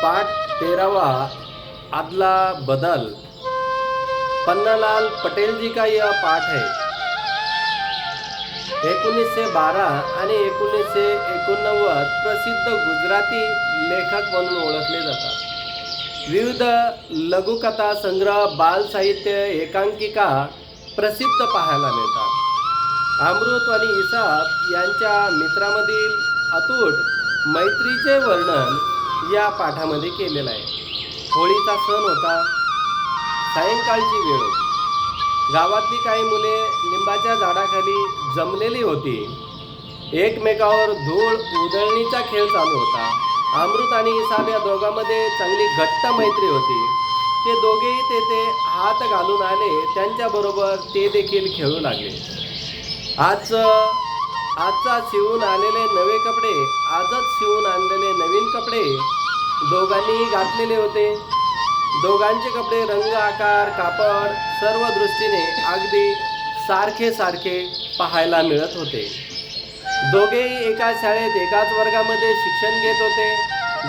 पाठ 13वां अदला बदल। पन्नालाल पटेल जी का यह पाठ है। 1912 आणि 1989 प्रसिद्ध गुजराती लेखक म्हणून ओळखले जातात। विविध लघुकथा संग्रह, बाल साहित्य, एकांकिका प्रसिद्ध पाहायला मिळतात। अमृत आणि इसाप यांच्या मित्रामधील अतूट मैत्रीचे वर्णन या पाठामध्ये केलेलं आहे। होळीचा सण होता। सायंकाळची वेळ होती। गावातली काही मुले लिंबाच्या झाडाखाली जमलेली होती। एकमेकावर धूळ उधळणीचा खेळ चालू होता। अमृत आणि इसाब या दोघांमध्ये चांगली घट्ट मैत्री होती। ते दोघेही तेथे हात घालून आले। त्यांच्याबरोबर ते देखील खेळू लागले। आजचा शिवून आलेले नवे कपडे, आजच शिवून आणलेले नवीन कपडे दोघांनीही घातलेले होते। दोघांचे कपडे, रंग, आकार, कापड सर्व दृष्टीने अगदी सारखे सारखे पाहायला मिळत होते। दोघेही एकाच शाळेत एकाच वर्गामध्ये शिक्षण घेत होते।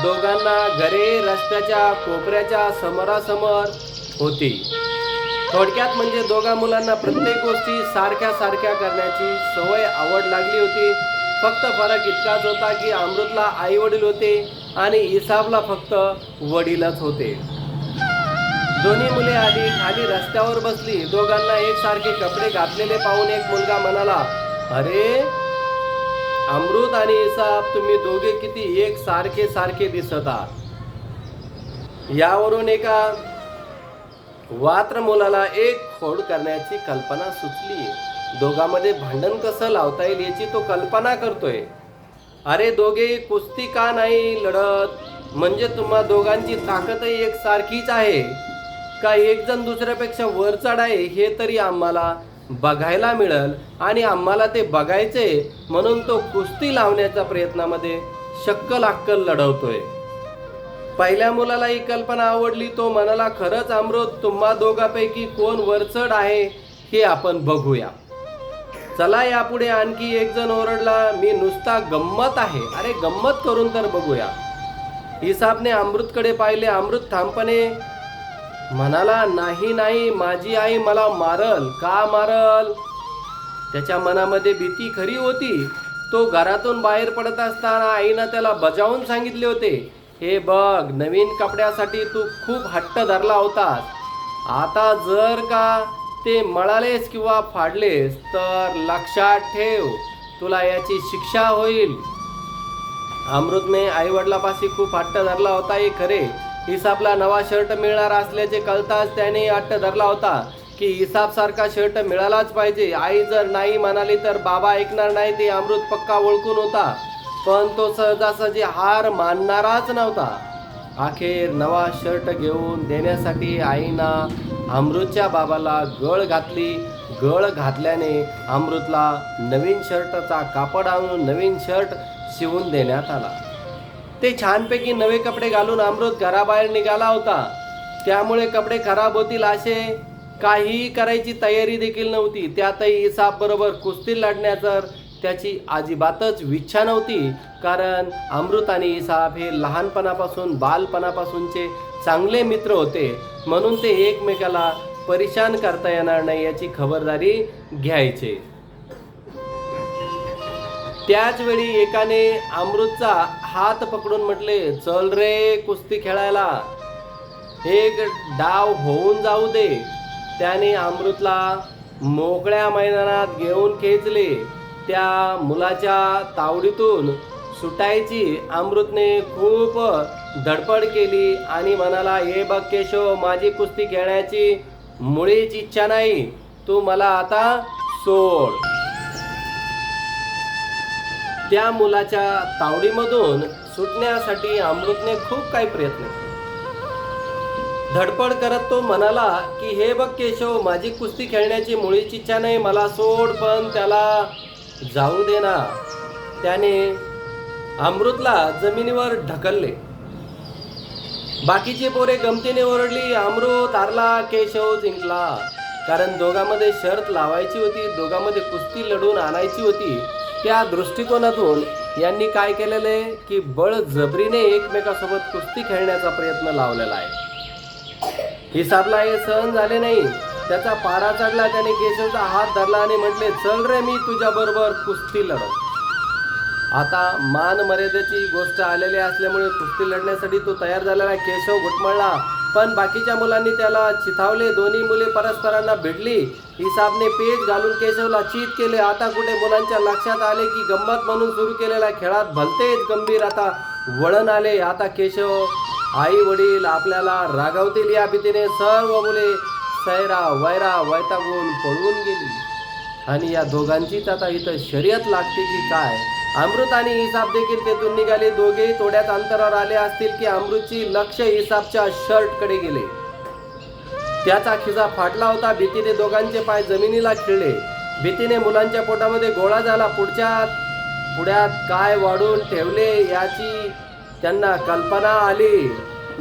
दोघांना घरे रस्त्याच्या कोपऱ्याच्या समोरासमोर होती। थोडक्यात म्हणजे दोघा मुलांना प्रत्येक गोष्टी सारख्या सारख्या करण्याची सवय आवड लागली होती। फक्त फरक इतकाच होता की अमृतला आई वडील होते आणि इसाबला फक्त वडीलच होते। दोन्ही मुले आली, खाली रस्त्यावर बसली। दोघांना एकसारखे कपडे घातलेले पाहून एक मुलगा म्हणाला, अरे अमृत आणि इसाब, तुम्ही दोघे किती एक सारखे सारखे दिसत आहात। यावरून एका वात्र मुलाला एक खोड करण्याची कल्पना सुचली। दोघांमध्ये भांडण कसं लावता येईल याची तो कल्पना करतोय। अरे दोघे कुस्ती का नाही लढत? म्हणजे तुम्हा दोघांची ताकदही एक सारखीच आहे का? एक जण दुसऱ्यापेक्षा वर चढ आहे हे तरी आम्हाला बघायला मिळेल आणि आम्हाला ते बघायचे म्हणून तो कुस्ती लावण्याच्या प्रयत्नामध्ये शक्कल अक्कल लढवतोय। पहिल्या मुलाला ही कल्पना आवडली। तो म्हणाला, खरंच अमृत, तुम्हा दोघांपैकी कोण वरचढ आहे हे आपण बघूया। चला यापुढे आणखी एक जण ओरडला, मी नुसता गंमत आहे। अरे गंमत करून तर बघूया। इसाबने अमृतकडे पाहिले। अमृत ठामपणे म्हणाला, नाही नाही, माझी आई मला मारल। का मारल? त्याच्या मनामध्ये भीती खरी होती। तो घरातून बाहेर पडत असताना आईनं त्याला बजावून सांगितले होते, हे बघ, नवीन कपड्यासाठी तू खूप हट्ट धरला होतास। आता जर का ते मळालेस किंवा फाडलेस तर लक्षात ठेव, तुला याची शिक्षा होईल। अमृतने आई वडिलापाशी खूप हट्ट धरला होता हे खरे। इसाबला नवा शर्ट मिळणार असल्याचे कळताच त्याने हट्ट धरला होता की इसाब सारखा शर्ट मिळालाच पाहिजे। आई जर नाही म्हणाली तर बाबा ऐकणार नाही ते अमृत पक्का ओळखून होता, पण तो सहजासहजी हार मानणाराच नव्हता। अखेर नवा शर्ट घेऊन देण्यासाठी आईनं अमृतच्या बाबाला गळ घातली। गळ घातल्याने अमृतला नवीन शर्टचा कापड आणून नवीन शर्ट शिवून देण्यात आला। ते छानपैकी नवे कपडे घालून अमृत घराबाहेर निघाला होता। त्यामुळे कपडे खराब होतील असे काहीही करायची तयारी देखील नव्हती। त्यातही इसाब बरोबर कुस्ती लढण्याचं त्याची अजिबातच इच्छा नव्हती, कारण अमृत आणि इसाब हे लहानपणापासून बालपणापासूनचे चांगले मित्र होते, म्हणून ते एकमेकाला परेशान करता येणार नाही याची खबरदारी घ्यायचे। त्याच वेळी एकाने अमृतचा हात पकडून म्हटले, चल रे कुस्ती खेळायला, एक डाव होऊन जाऊ दे। त्याने अमृतला मोकळ्या मैदानात घेऊन खेचले। त्या मुलाच्या तावडीतून सुटायची अमृतने खूप धडपड केली आणि म्हणाला, हे बघ केशव, माझी कुस्ती खेळण्याची मुळीच इच्छा नाही, तू मला आता सोड। त्या मुलाच्या तावडीमधून सुटण्यासाठी अमृतने खूप काही प्रयत्न केले। धडपड करत तो म्हणाला की हे बघ केशव, माझी कुस्ती खेळण्याची मुळीच इच्छा नाही, मला सोड, पण त्याला जाऊ दे ना। त्याने अमृतला जमिनीवर ढकलले। बाकीची पोरे गमतीने ओरडली, अमृत हारला, केशव जिंकला। कारण दोघांमध्ये शर्त लावायची होती, दोघांमध्ये कुस्ती लढून आणायची होती। त्या दृष्टिकोनातून यांनी काय केलेलं आहे की बळजबरीने एकमेकासोबत कुस्ती खेळण्याचा प्रयत्न लावलेला आहे। इसाबला हे सहन झाले नाही, त्याचा पारा चढला, त्याने केशवचा हात धरला आणि म्हटले, चल रे, मी तुझ्या बरोबर कुस्ती लढत। आता मान मर्यादेची गोष्ट आलेली असल्यामुळे कुस्ती लढण्यासाठी तो तयार झालेला केशव घुटमळला, पण बाकीच्या मुलांनी त्याला चिथावले। दोन्ही मुले परस्परांना भिडली। इसाबने पेच घालून केशवला चीत केले। आता कुठे मुलांच्या लक्षात आले की गंमत म्हणून सुरू केलेल्या खेळात भलतेच गंभीर आता वळण आले। आता केशव, आई वडील आपल्याला रागावतील या भीतीने सर्व मुले सैरा वैरा वैतागून पळून गेली आणि या दोघांचीच आता इथं शर्यत लागते की काय। अमृत आणि इसाब देखील तेथून निघाले। दोघेही थोड्याच अंतरावर आले असतील की अमृतची लक्ष इसाबच्या शर्टकडे गेले। त्याचा खिसा फाटला होता। भीतीने दोघांचे पाय जमिनीला खिळले। भीतीने मुलांच्या पोटामध्ये गोळा झाला। पुढ्यात काय वाढून ठेवले याची त्यांना कल्पना आली।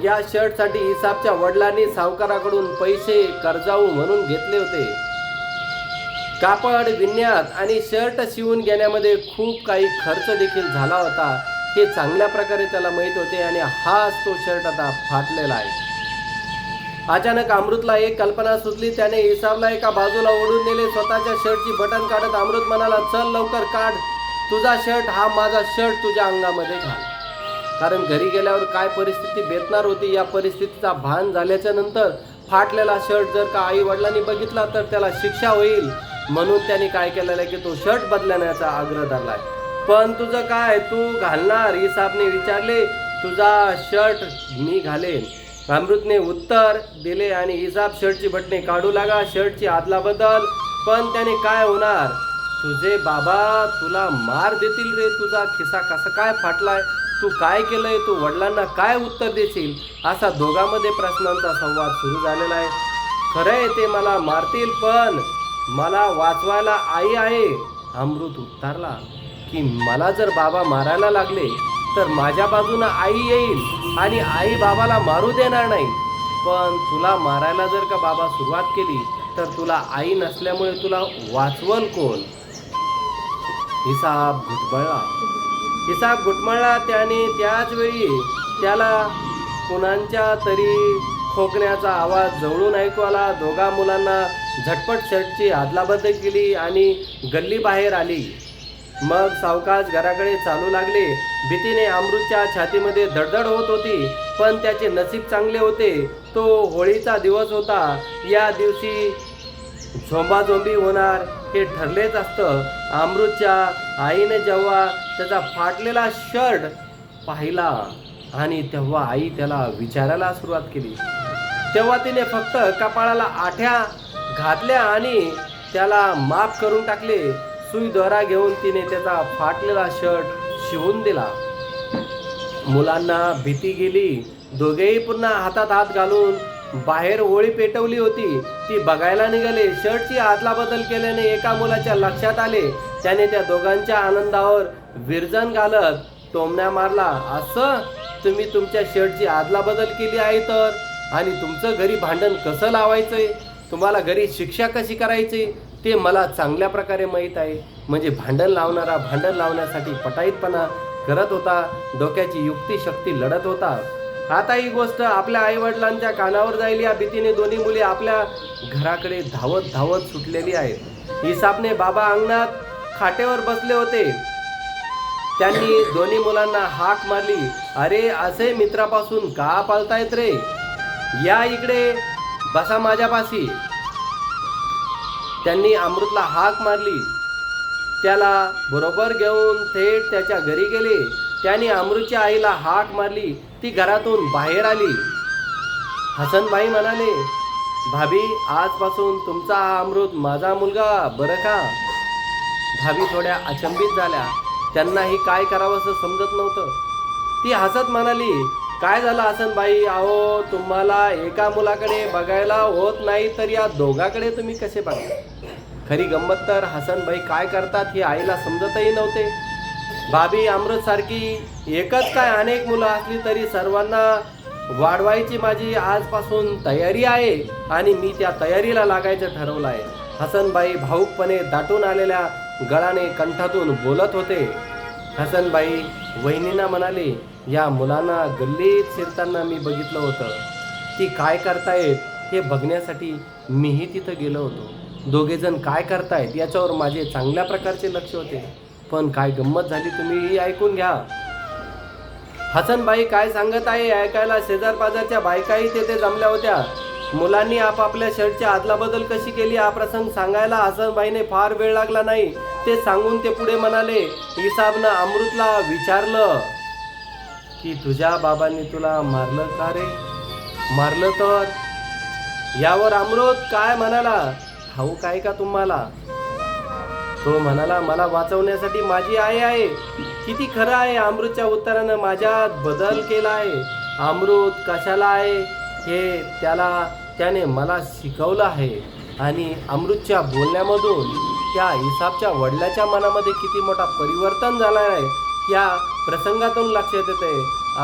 या शर्टसाठी इसाबच्या वडिलांनी सावकाराकडून पैसे कर्जाऊ म्हणून घेतले होते। कापड विणण्यात आणि शर्ट शिवून घेण्यामध्ये खूप काही खर्च देखील झाला होता हे चांगल्या प्रकारे त्याला माहीत होते आणि हाच तो शर्ट आता फाटलेला आहे। अचानक अमृतला एक कल्पना सुचली। त्याने इसाबला एका बाजूला ओढून नेले। स्वतःच्या शर्टची बटन काढत अमृत म्हणाला, चल लवकर काढ तुझा शर्ट, हा माझा शर्ट तुझ्या अंगामध्ये घाल। कारण घरी गेल्यावर काय परिस्थिती बेतणार होती या परिस्थितीचा भान झाल्याच्या नंतर फाटलेला शर्ट जर का आई वडिलांनी बघितला तर त्याला शिक्षा होईल, म्हणून त्याने काय केलेलं आहे की तो शर्ट बदलण्याचा आग्रह धरलाय। पण तुझं काय, तू घालणार? इसाबने विचारले। तुझा शर्ट मी घालेन, अमृतने उत्तर दिले आणि इसाब शर्टची बटणे काढू लागा, शर्टची आदला बदल। पण त्याने काय होणार? तुझे बाबा तुला मार देतील रे, तुझा खिसा कसा काय फाटलाय, तू काय केलंय, तू वडिलांना काय उत्तर देशील, असा दोघांमध्ये प्रश्नांचा संवाद सुरू झालेला आहे। खरंय ते मला मारतील पण मला वाचवायला आई आहे। अमृत उत्तरला की मला जर बाबा मारायला लागले तर माझ्या बाजूने आई येईल आणि आई बाबाला मारू देणार नाही, पण तुला मारायला जर का बाबा सुरुवात केली तर तुला आई नसल्यामुळे तुला वाचवल कोण? इसाब घुटमळला। त्याने त्याच वेळी त्याला कुणाच्या तरी खोकण्याचा आवाज जवळून ऐकू आला। दोघा मुलांना झटपट शर्टची अदलाबदल केली आणि गल्ली बाहेर आली। मग सावकाश घराकडे चालू लागले। भीतीने अमृतच्या छातीमध्ये धडधड होत होती, पण त्याचे नसीब चांगले होते। तो होळीचा दिवस होता। या दिवशी झोंबाझोंबी होणार हे ठरलेच असतं। अमृतच्या आईने जेव्हा त्याचा फाटलेला शर्ट पाहिला आणि तेव्हा आई त्याला विचारायला सुरुवात केली, तेव्हा तिने फक्त कपाळाला आठ्या घातल्या आणि त्याला माफ करून टाकले। सुई दोरा घेऊन तिने त्याचा फाटलेला शर्ट शिवून दिला। मुलांना भीती गेली। दोघेही पुन्हा हातात हात घालून बाहेर होळी पेटवली होती ती बघायला निघाले। शर्टची अदलाबदल केल्याने एका मुलाच्या लक्षात आले। त्याने त्या दोघांच्या आनंदावर विरजन घालत टोमण्या मारला, असं तुम्ही तुमच्या शर्टची अदलाबदल केली आहे तर, आणि तुमचं घरी भांडण कसं लावायचंय, तुम्हाला घरी शिक्षा कशी करायची ते मला चांगल्या प्रकारे माहीत आहे। म्हणजे भांडण लावणारा भांडण लावण्यासाठी पटाईतपणा करत होता, डोक्याची युक्ती शक्ती लढत होता। आता ही गोष्ट आपल्या आई वडिलांच्या कानावर जाईल या भीतीने दोन्ही मुले आपल्या घराकडे धावत धावत सुटलेली आहेत। इसाबने बाबा अंगणात खाटेवर बसले होते। त्यांनी दोन्ही मुलांना हाक मारली, अरे असे मित्रापासून का पळतायत रे, या इकडे बसा माझ्यापाशी। त्यांनी अमृतला हाक मारली। त्याला बरोबर घेऊन थेट त्याच्या घरी गेले। त्यांनी अमृतच्या आईला हाक मारली। ती घरातून बाहेर आली। हसनबाई म्हणाले, भाभी आजपासून तुमचा हा अमृत माझा मुलगा बरं का? भाभी थोड्या अचंबित झाल्या। त्यांनाही काय करावं असं समजत नव्हतं। ती हसत म्हणाली, काय झालं हसनबाई, अहो तुम्हाला एका मुलाकडे बघायला होत नाही तर या दोघाकडे तुम्ही कसे बघा? खरी गंमत तर हसनबाई काय करतात हे आईला समजतही नव्हते। भाभी अमृतसारखी एकच काय अनेक मुलं असली तरी सर्वांना वाढवायची माझी आजपासून तयारी आहे आणि मी त्या तयारीला लागायचं ठरवलं आहे। हसनबाई भाऊकपणे दाटून आलेल्या गळाने कंठातून बोलत होते. हसनबाई वहिनींना म्हणाले, या मुलांना गल्लीत शिरताना मी बघितलं होतं. ती काय करतायत हे बघण्यासाठी मीही तिथं गेलो होतो. दोघेजण काय करतायत याच्यावर माझे चांगल्या प्रकारचे लक्ष होते. पण काय गंमत झाली तुम्हीही ऐकून घ्या. हसनबाई काय सांगत आहे ऐकायला शेजार पाजारच्या बायकाही तेथे जमल्या होत्या. मुलांनी आपापल्या शर्टची अदलाबदल कशी केली हा प्रसंग सांगायला हसनबाईने फार वेळ लागला नाही. ते सांगून ते पुढे म्हणाले, इसाबनं अमृतला विचारलं की तुझ्या बाबांनी तुला मारलं का रे? मारलं तर? यावर अमृत काय म्हणाला ठाऊक आहे का तुम्हाला? तो म्हणाला, मला वाचवण्यासाठी माझी आई आहे. किती खरं आहे. अमृतच्या उत्तरानं माझ्यात बदल केला आहे. अमृत कशाला आहे हे त्याने मला शिकवलं आहे. आणि अमृतच्या बोलण्यामधून त्या इसाबच्या वडिलाच्या मनामध्ये किती मोठा परिवर्तन झाला आहे या प्रसंगातून लक्षात येते.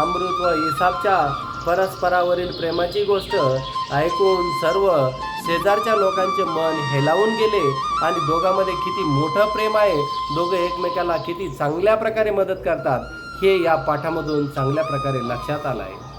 अमृत व इसाबच्या परस्परावरील प्रेमाची गोष्ट ऐकून सर्व शेजारच्या लोकांचे मन हेलावून गेले आणि दोघांमध्ये किती मोठं प्रेम आहे. दोघं एकमेकाला किती चांगल्या प्रकारे मदत करतात हे या पाठामधून चांगल्या प्रकारे लक्षात आलं आहे.